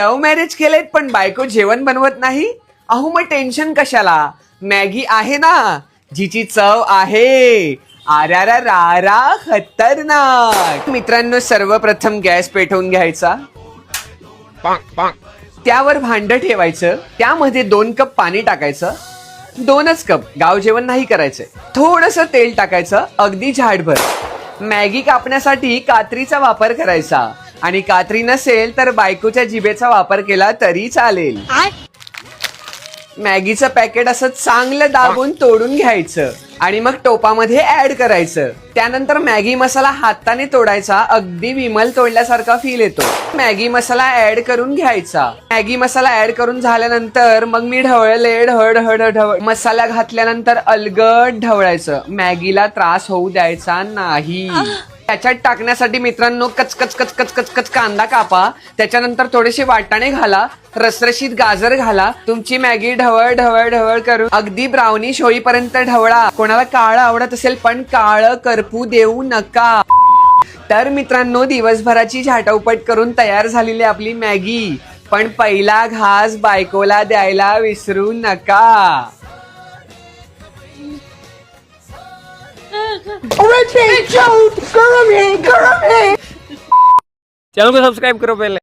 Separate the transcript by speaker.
Speaker 1: Love marriage केलेत पण बायको जेवण बनवत नाही. अहो मग टेन्शन कशाला, मॅगी आहे ना जिची चव आहे आरारा रारा खतरनाक. मित्रांनो, सर्वप्रथम गॅस पेटवून घ्यायचा, त्यावर भांड ठेवायचं, त्यामध्ये 2 कप पाणी टाकायचं, 2च कप, गाव जेवण नाही करायचंय. थोडंसं तेल टाकायचं, अगदी झाडभर. मॅगी कापण्यासाठी कात्रीचा वापर करायचा आणि कात्री नसेल तर बायकोच्या जिभेचा वापर केला तरी चालेल. मॅगीचं पॅकेट असं चांगलं दाबून तोडून घ्यायचं आणि मग टोपामध्ये ऍड करायचं. त्यानंतर मॅगी मसाला हाताने तोडायचा, अगदी विमल तोडल्यासारखा फील येतो. मॅगी मसाला ऍड करून घ्यायचा. मॅगी मसाला ऍड करून झाल्यानंतर मग मी ढवळ मसाला घातल्यानंतर अलगद ढवळायचं. मॅगीला त्रास होऊ द्यायचा नाही. त्याच्यात टाकण्यासाठी मित्रांनो कच कांदा कापा, त्याच्यानंतर थोडेसे वाटाणे घाला, रसरशीत गाजर घाला. तुमची मॅगी ढवळ करून अगदी ब्राउनिश होईपर्यंत ढवळा. कोणाला काळं आवडत असेल पण काळं करपू देऊ नका. तर मित्रांनो, दिवसभराची झाटाउपट करून तयार झालेली आपली मॅगी. पण पहिला घास बायकोला द्यायला विसरू नका.
Speaker 2: चैनल को सब्सक्राइब करो पहले।